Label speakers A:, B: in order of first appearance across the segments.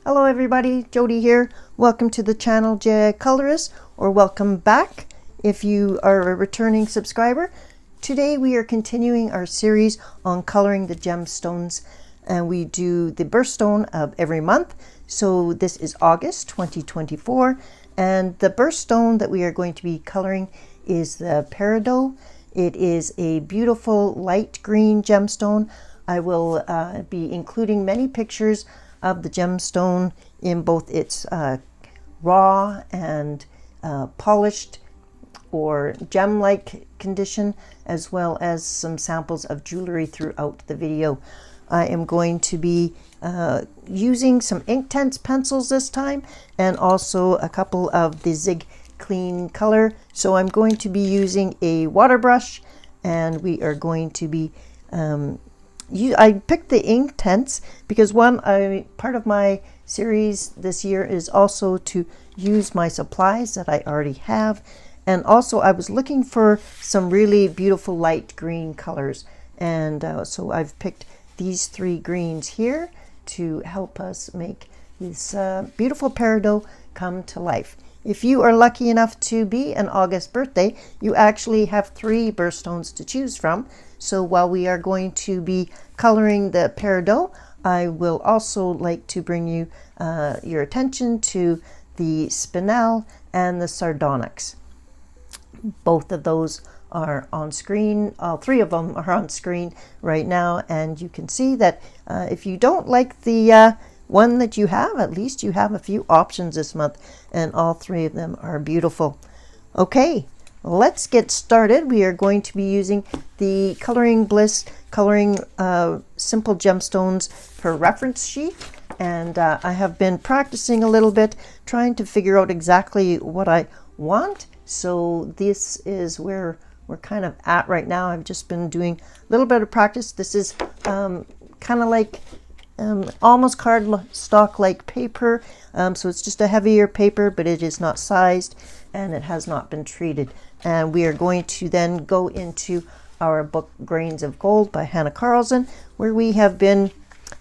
A: Hello everybody, Jody here. Welcome to the channel Colourist, or welcome back if you are a returning subscriber. Today we are continuing our series on coloring the gemstones, and we do the birthstone of every month. So this is August 2024, and the birthstone that we are going to be coloring is the Peridot. It is a beautiful light green gemstone. I will be including many pictures of the gemstone in both its raw and polished or gem-like condition, as well as some samples of jewelry throughout the video. I am going to be using some Inktense pencils this time, and also a couple of the Zig Clean color. So I'm going to be using a water brush, and we are going to be I picked the Inktense because part of my series this year is also to use my supplies that I already have, and also I was looking for some really beautiful light green colors, and so I've picked these three greens here to help us make this beautiful Peridot come to life. If you are lucky enough to be an August birthday, you actually have 3 birthstones to choose from. So while we are going to be coloring the Peridot, I will also like to bring you your attention to the Spinel and the Sardonyx. Both of those are on screen. All 3 of them are on screen right now, and you can see that if you don't like the one that you have, at least you have a few options this month, and all 3 of them are beautiful. Okay, let's get started. We are going to be using the Coloring Bliss Coloring Simple Gemstones per reference sheet, and I have been practicing a little bit, trying to figure out exactly what I want. So this is where we're kind of at right now. I've just been doing a little bit of practice. This is kind of like almost cardstock like paper, so it's just a heavier paper, but it is not sized and it has not been treated. And we are going to then go into our book Grains of Gold by Hanna Karlzon, where we have been,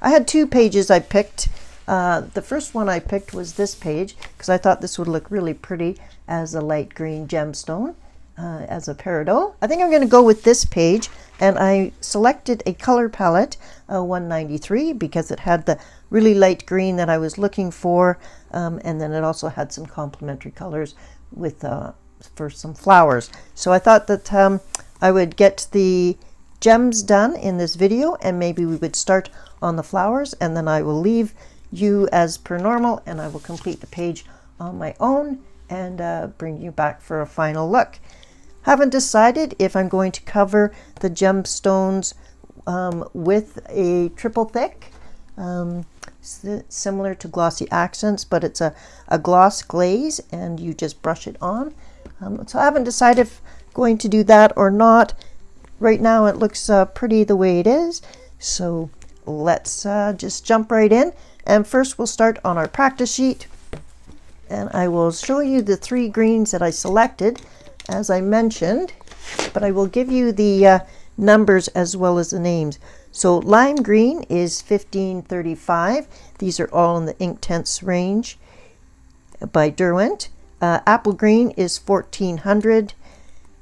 A: I had 2 pages I picked. The first one I picked was this page because I thought this would look really pretty as a light green gemstone, as a Peridot. I think I'm going to go with this page, and I selected a color palette, 193, because it had the really light green that I was looking for, and then it also had some complementary colors with for some flowers. So I thought that I would get the gems done in this video, and maybe we would start on the flowers, and then I will leave you as per normal, and I will complete the page on my own and bring you back for a final look. Haven't decided if I'm going to cover the gemstones with a triple thick, similar to glossy accents, but it's a gloss glaze, and you just brush it on. So I haven't decided if I'm going to do that or not. Right now it looks pretty the way it is, so let's just jump right in. And first we'll start on our practice sheet, and I will show you the 3 greens that I selected as I mentioned, but I will give you the numbers as well as the names. So lime green is 1535. These are all in the Inktense range by Derwent. Apple green is 1400,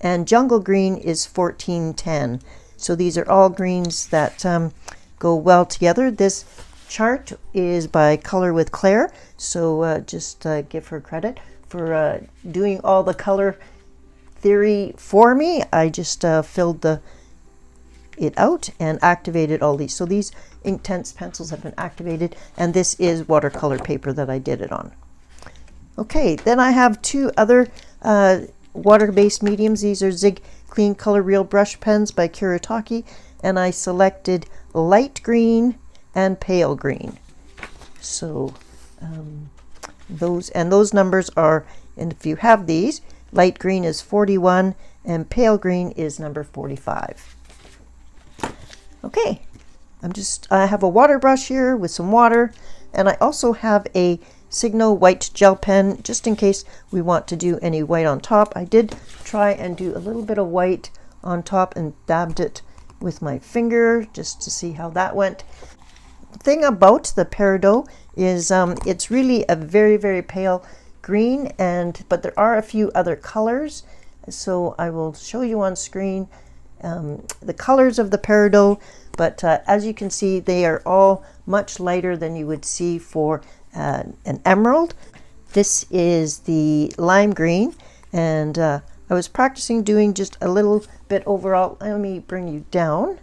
A: and jungle green is 1410. So these are all greens that go well together. This chart is by Color with Claire, so just give her credit for doing all the color theory for me. I just filled it out and activated all these. So these Inktense pencils have been activated, and this is watercolor paper that I did it on. Okay, then I have 2 other water-based mediums. These are Zig Clean Color Real Brush Pens by Kuretake, and I selected light green and pale green. So those numbers are, and if you have these, light green is 41 and pale green is number 45. Okay, I have a water brush here with some water, and I also have a Signo white gel pen just in case we want to do any white on top. I did try and do a little bit of white on top and dabbed it with my finger just to see how that went. The thing about the Peridot is it's really a very, very pale green, but there are a few other colors. So I will show you on screen the colors of the Peridot, but as you can see, they are all much lighter than you would see for an emerald. This is the lime green, and I was practicing doing just a little bit overall. Let me bring you down.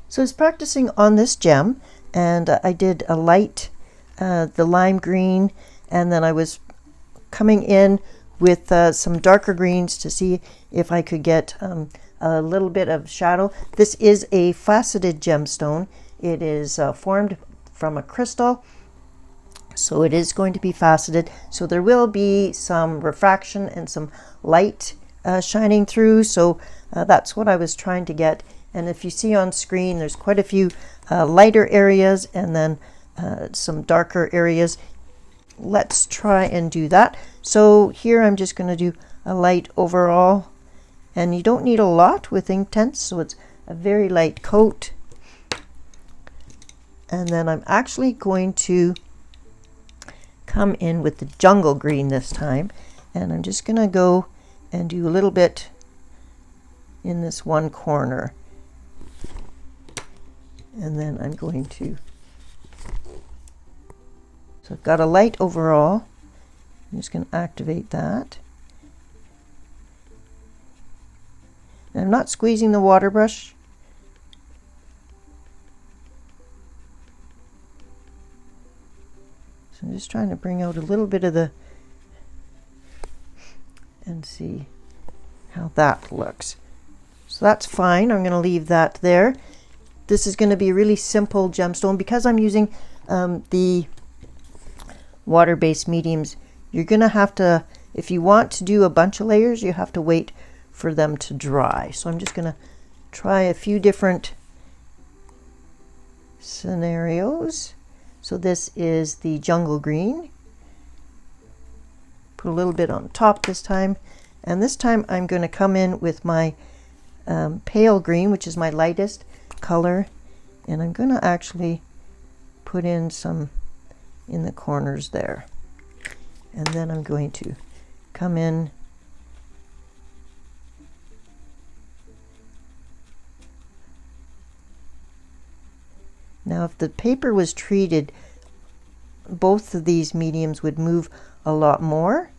A: So I was practicing on this gem, and I did a light, the lime green, and then I was coming in with some darker greens to see if I could get a little bit of shadow. This is a faceted gemstone. It is formed from a crystal, so it is going to be faceted. So there will be some refraction and some light shining through. So that's what I was trying to get. And if you see on screen, there's quite a few lighter areas and then some darker areas. Let's try and do that. So here I'm just going to do a light overall, and you don't need a lot with Inktense, so it's a very light coat. And then I'm actually going to come in with the jungle green this time, and I'm just going to go and do a little bit in this one corner, and then I'm going to, so I've got a light overall. I'm just going to activate that. And I'm not squeezing the water brush. So I'm just trying to bring out a little bit of the, and see how that looks. So that's fine. I'm going to leave that there. This is going to be a really simple gemstone because I'm using the water-based mediums. You're going to have to, if you want to do a bunch of layers, you have to wait for them to dry. So I'm just going to try a few different scenarios. So this is the jungle green. Put a little bit on top this time. And this time I'm going to come in with my pale green, which is my lightest color. And I'm going to actually put in some in the corners there. And then I'm going to come in now. If the paper was treated, both of these mediums would move a lot more,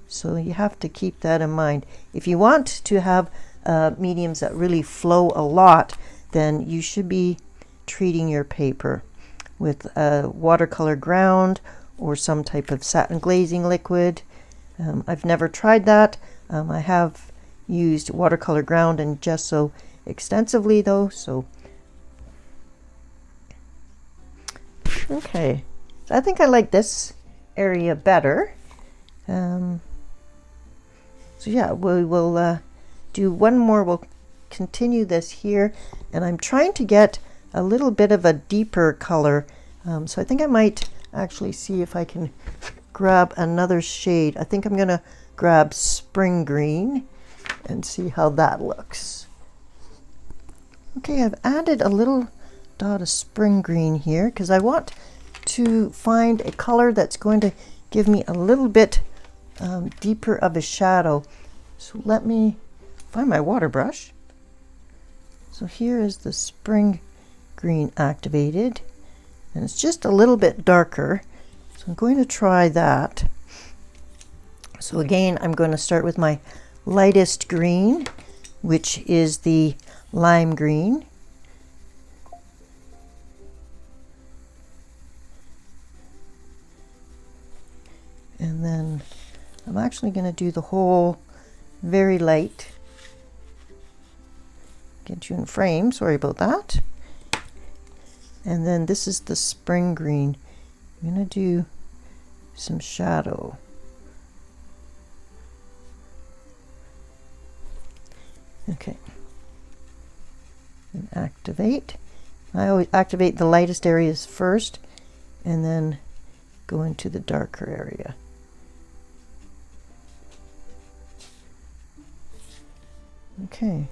A: so you have to keep that in mind. If you want to have mediums that really flow a lot, then you should be treating your paper with a watercolor ground or some type of satin glazing liquid. I've never tried that. I have used watercolor ground and gesso extensively though, so okay. So I think I like this area better. So yeah, we will do one more. We'll continue this here, and I'm trying to get a little bit of a deeper color. So I think I might actually see if I can grab another shade. I think I'm going to grab spring green and see how that looks. Okay, I've added a little dot of spring green here because I want to find a color that's going to give me a little bit deeper of a shadow. So let me find my water brush. So here is the spring green activated, and it's just a little bit darker. So I'm going to try that. So again, I'm going to start with my lightest green, which is the lime green. And then I'm actually going to do the whole very light. Get you in frame, sorry about that. And then this is the spring green. I'm going to do some shadow. Okay. And activate. I always activate the lightest areas first and then go into the darker area. Okay,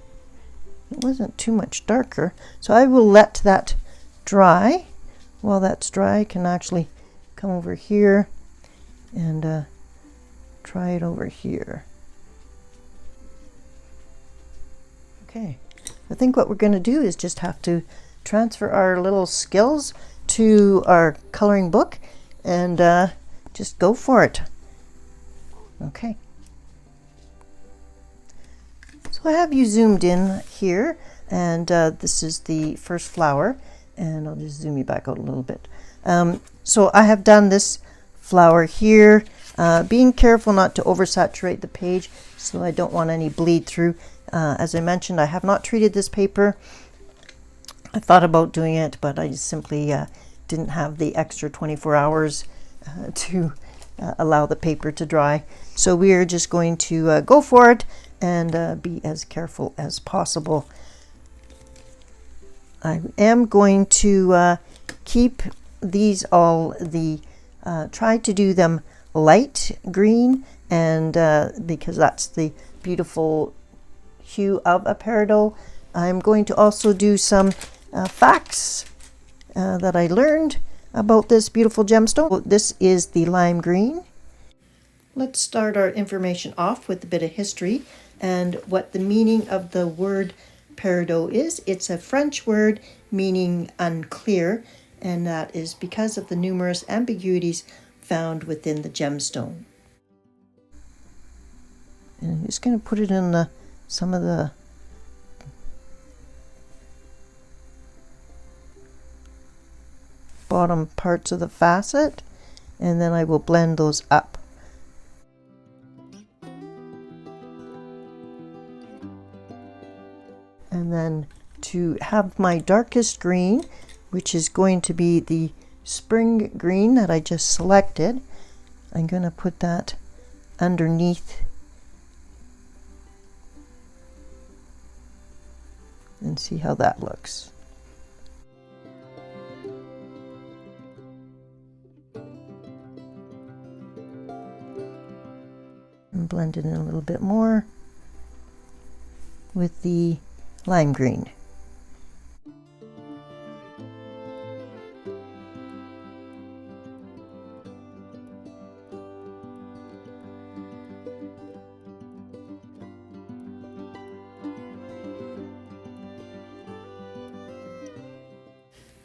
A: it wasn't too much darker, so I will let that dry. While that's dry, I can actually come over here and try it over here. Okay, I think what we're going to do is just have to transfer our little skills to our coloring book and just go for it. Okay. So I have you zoomed in here, and this is the first flower, and I'll just zoom you back out a little bit. So I have done this flower here, being careful not to oversaturate the page, so I don't want any bleed through. As I mentioned, I have not treated this paper. I thought about doing it, but I just simply didn't have the extra 24 hours to allow the paper to dry. So we are just going to go for it and be as careful as possible. I am going to keep these all try to do them light green, and because that's the beautiful hue of a peridot. I'm going to also do some facts that I learned about this beautiful gemstone. This is the lime green. Let's start our information off with a bit of history and what the meaning of the word peridot is. It's a French word meaning unclear, and that is because of the numerous ambiguities found within the gemstone. And I'm just going to put it in some of the bottom parts of the facet, and then I will blend those up. And then to have my darkest green, which is going to be the spring green that I just selected, I'm going to put that underneath and see how that looks. And blend it in a little bit more with the lime green.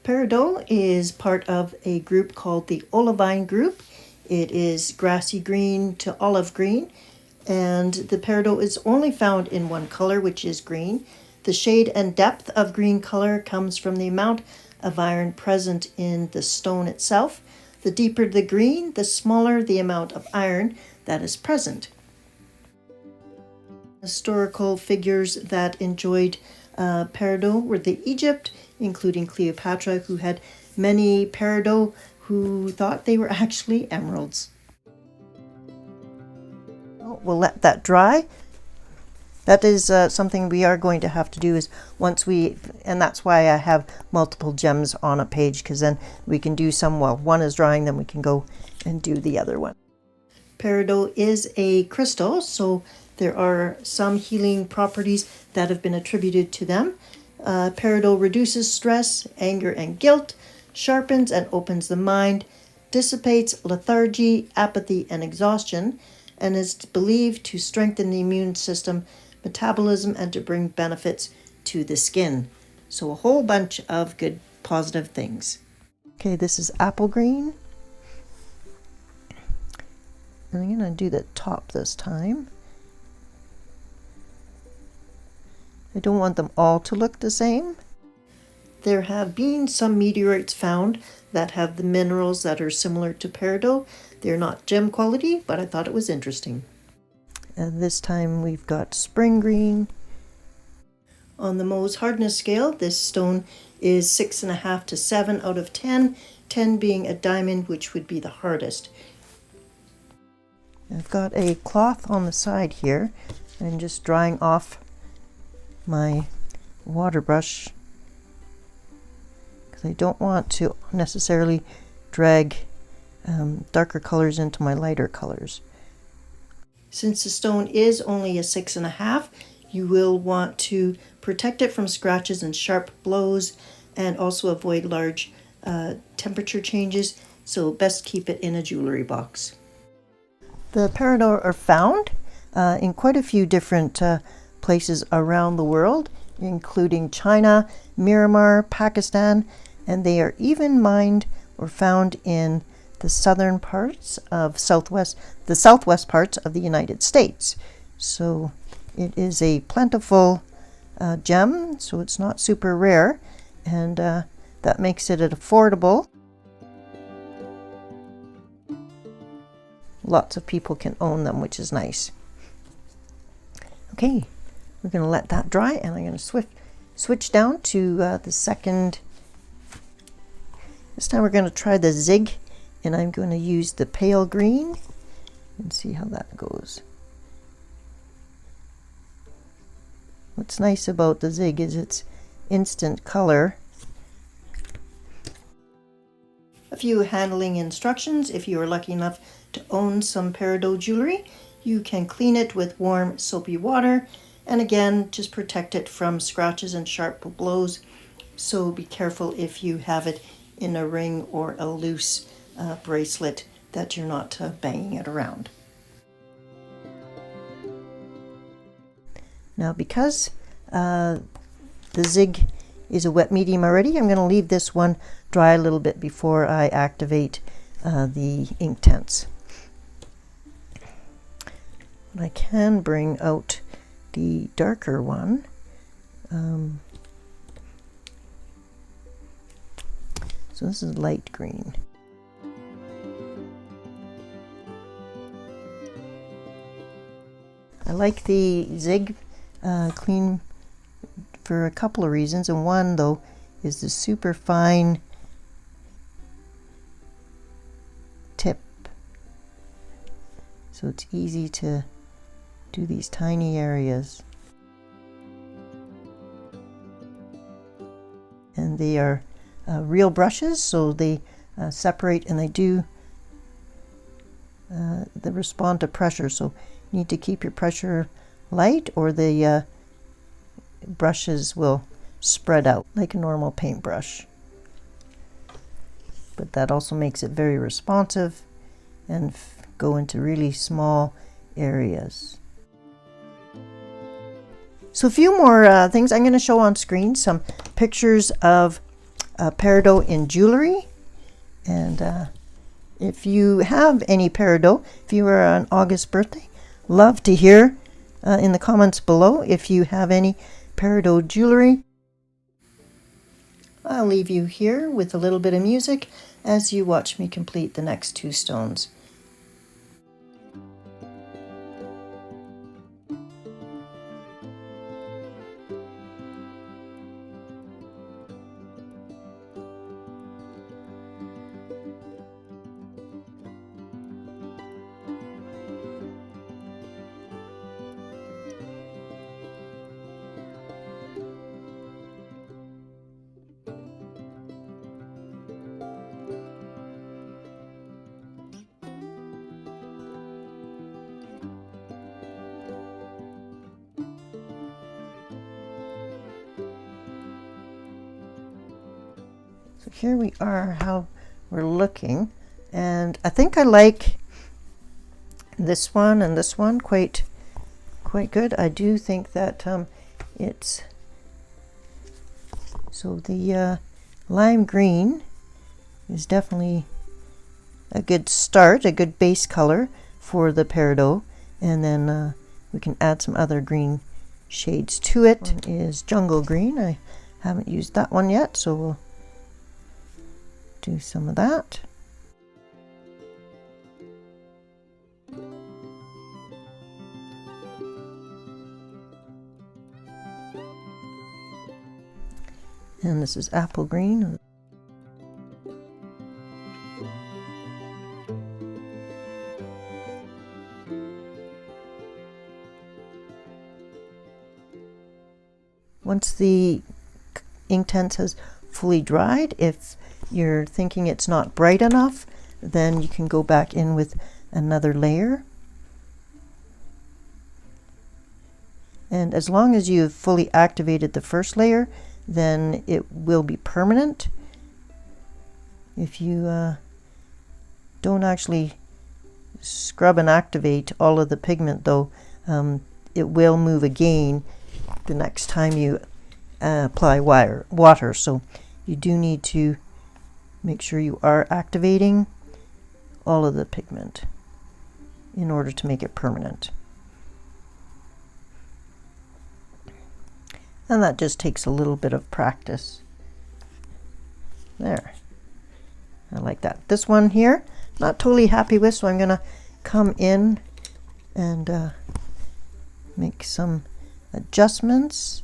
A: Peridot is part of a group called the olivine group. It is grassy green to olive green, and the peridot is only found in one color, which is green. The shade and depth of green color comes from the amount of iron present in the stone itself. The deeper the green, the smaller the amount of iron that is present. Historical figures that enjoyed peridot were the Egypt, including Cleopatra, who had many peridot who thought they were actually emeralds. We'll let that dry. That is something we are going to have to do is and that's why I have multiple gems on a page, because then we can do some while one is drying, then we can go and do the other one. Peridot is a crystal, so there are some healing properties that have been attributed to them. Peridot reduces stress, anger, and guilt, sharpens and opens the mind, dissipates lethargy, apathy, and exhaustion, and is believed to strengthen the immune system, metabolism, and to bring benefits to the skin. So a whole bunch of good positive things. Okay, this is apple green. And I'm going to do the top this time. I don't want them all to look the same. There have been some meteorites found that have the minerals that are similar to peridot. They're not gem quality, but I thought it was interesting. And this time we've got spring green. On the Mohs hardness scale, this stone is 6.5 to 7 out of 10, 10 being a diamond, which would be the hardest. I've got a cloth on the side here, and just drying off my water brush, because I don't want to necessarily drag darker colors into my lighter colors. Since the stone is only a 6.5, You will want to protect it from scratches and sharp blows, and also avoid large temperature changes, so best keep it in a jewelry box. The Peridot are found in quite a few different places around the world, including China, Myanmar, Pakistan, and they are even mined or found in the southern parts of the southwest parts of the United States. So it is a plentiful gem, so it's not super rare, and that makes it affordable. Lots of people can own them, which is nice. Okay, we're going to let that dry, and I'm going to switch down to the second. This time we're going to try the Zig, and I'm going to use the pale green and see how that goes. What's nice about the Zig is its instant color. A few handling instructions. If you are lucky enough to own some Peridot jewelry, you can clean it with warm soapy water, and again just protect it from scratches and sharp blows, so be careful if you have it in a ring or a loose bracelet that you're not banging it around. Now, because the Zig is a wet medium already, I'm going to leave this one dry a little bit before I activate the Inktense. I can bring out the darker one. So this is light green. I like the Zig Clean for a couple of reasons, and one though is the super fine tip, so it's easy to do these tiny areas, and they are real brushes, so they separate, and they respond to pressure, so you need to keep your pressure light or the brushes will spread out like a normal paintbrush. But that also makes it very responsive and go into really small areas. So a few more things I'm going to show on screen, some pictures of Peridot in jewelry, and if you have any Peridot, if you are an August birthday, love to hear in the comments below if you have any Peridot jewelry. I'll leave you here with a little bit of music as you watch me complete the next two stones. So here we are, how we're looking, and I think I like this one and this one quite good. I do think that it's so the lime green is definitely a good start, a good base color for the Peridot, and then we can add some other green shades to it. One is jungle green. I haven't used that one yet, so we'll do some of that. And this is apple green. Once the Inktense has fully dried, if you're thinking it's not bright enough, then you can go back in with another layer. And as long as you've fully activated the first layer, then it will be permanent. If you don't actually scrub and activate all of the pigment though, it will move again the next time you apply water. So you do need to make sure you are activating all of the pigment in order to make it permanent. And that just takes a little bit of practice. There. I like that. This one here, not totally happy with, so I'm going to come in and make some adjustments.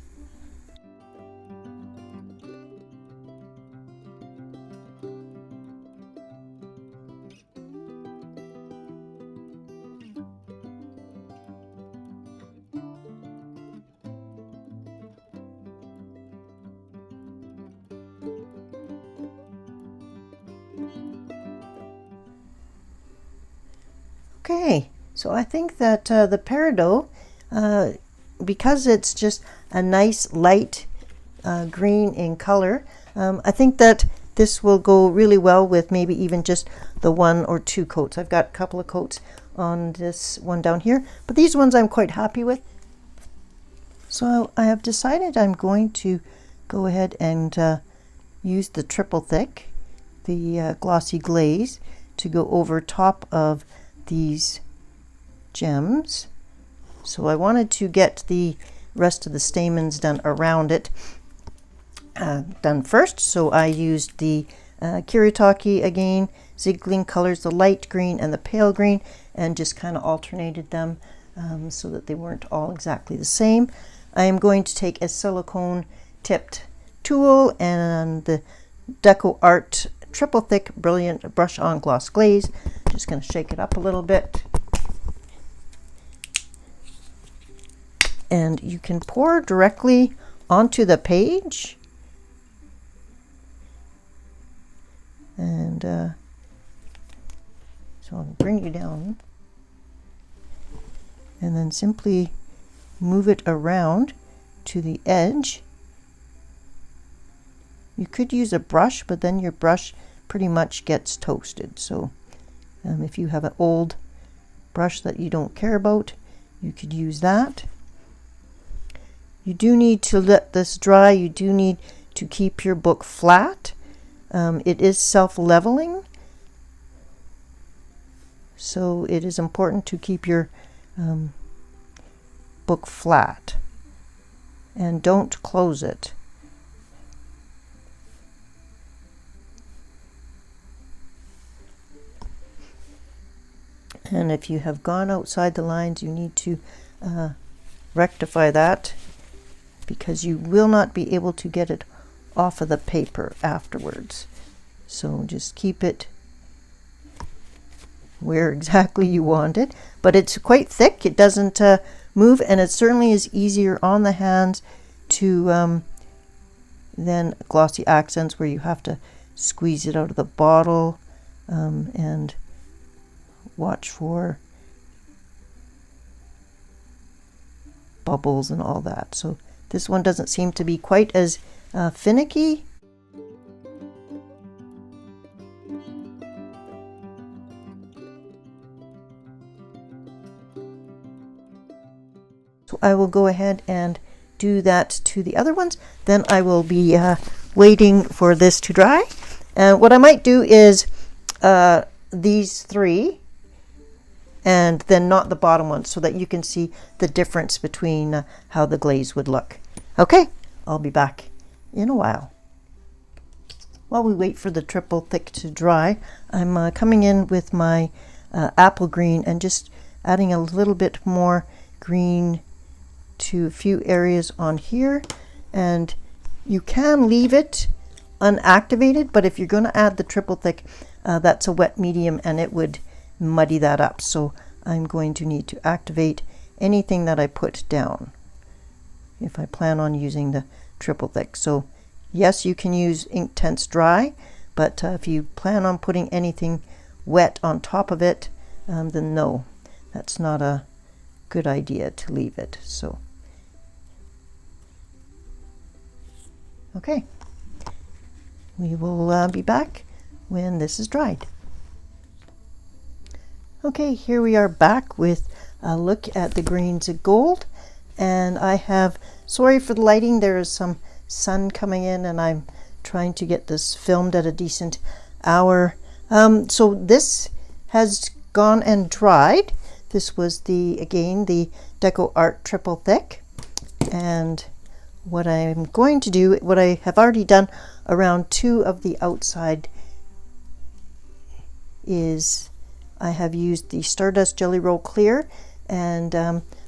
A: Okay, so I think that the Peridot, because it's just a nice light green in color, I think that this will go really well with maybe even just the 1 or 2 coats. I've got a couple of coats on this one down here, but these ones I'm quite happy with. So I have decided I'm going to go ahead and use the Triple Think, the glossy glaze, to go over top of these gems. So I wanted to get the rest of the stamens done around it done first. So I used the Kuretake again, Zig Clean colors, the light green and the pale green, and just kind of alternated them so that they weren't all exactly the same. I am going to take a silicone tipped tool and the Deco Art Triple Think Brilliant Brush On Gloss Glaze. Just going to shake it up a little bit. And you can pour directly onto the page. And so I'll bring you down. And then simply move it around to the edge. You could use a brush, but then your brush pretty much gets toasted. So if you have an old brush that you don't care about, you could use that. You do need to let this dry. You do need to keep your book flat. It is self-leveling, so it is important to keep your book flat and don't close it. And if you have gone outside the lines, you need to rectify that, because you will not be able to get it off of the paper afterwards. So just keep it where exactly you want it. But it's quite thick, it doesn't move, and it certainly is easier on the hands to than glossy accents where you have to squeeze it out of the bottle and watch for bubbles and all that. So this one doesn't seem to be quite as finicky. So I will go ahead and do that to the other ones. Then I will be waiting for this to dry. And what I might do is these 3 and then not the bottom one, so that you can see the difference between how the glaze would look. Okay, I'll be back in a while. While we wait for the Triple Think to dry, I'm coming in with my apple green and just adding a little bit more green to a few areas on here. And you can leave it unactivated, but if you're going to add the Triple Think, that's a wet medium and it would muddy that up. So I'm going to need to activate anything that I put down if I plan on using the Triple Think. So yes, you can use Inktense dry, but if you plan on putting anything wet on top of it, then no, that's not a good idea to leave it. So Okay, we will be back when this is dried. Okay, here we are back with a look at the grains of gold, and I have, sorry for the lighting, there is some sun coming in and I'm trying to get this filmed at a decent hour. So this has gone and dried. This was again the Deco Art Triple Think, and what I'm going to do, what I have already done around 2 of the outside, is I have used the Stardust Jelly Roll Clear, and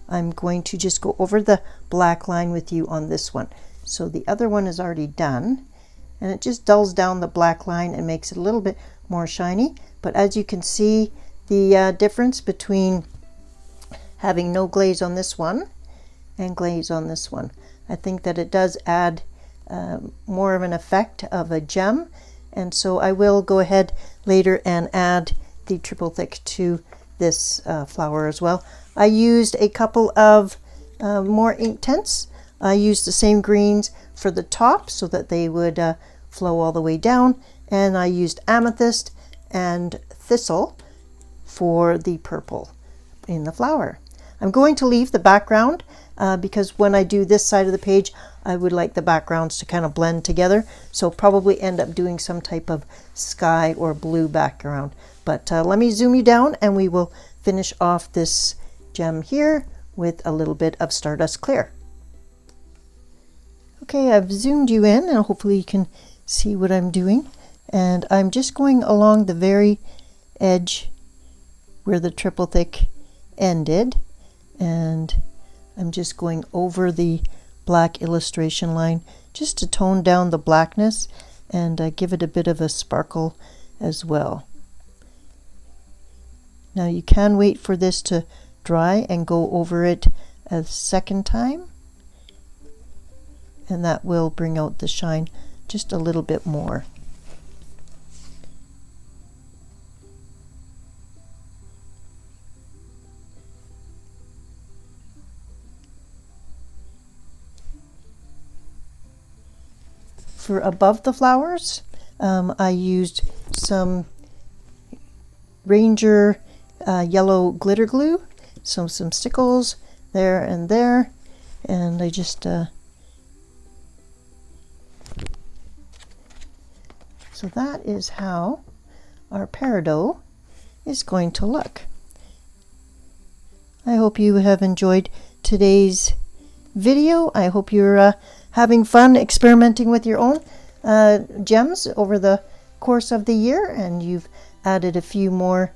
A: I'm going to just go over the black line with you on this one. So the other one is already done, and it just dulls down the black line and makes it a little bit more shiny. But as you can see, the difference between having no glaze on this one and glaze on this one, I think that it does add more of an effect of a gem, and so I will go ahead later and add the Triple Think to this flower as well. I used a couple of more Inktense. I used the same greens for the top so that they would flow all the way down, and I used amethyst and thistle for the purple in the flower. I'm going to leave the background because when I do this side of the page, I would like the backgrounds to kind of blend together, so probably end up doing some type of sky or blue background. But let me zoom you down and we will finish off this gem here with a little bit of Stardust Clear. Okay, I've zoomed you in and hopefully you can see what I'm doing, and I'm just going along the very edge where the Triple Think ended, and I'm just going over the black illustration line just to tone down the blackness and give it a bit of a sparkle as well. Now you can wait for this to dry and go over it a second time, and that will bring out the shine just a little bit more. For above the flowers, I used some Ranger yellow glitter glue, some stickles there and there, and I just so that is how our Peridot is going to look. I hope you have enjoyed today's video. I hope you're having fun experimenting with your own gems over the course of the year, and you've added a few more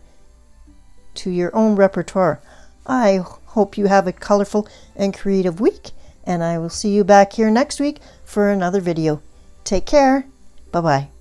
A: to your own repertoire. I hope you have a colorful and creative week, and I will see you back here next week for another video. Take care. Bye-bye.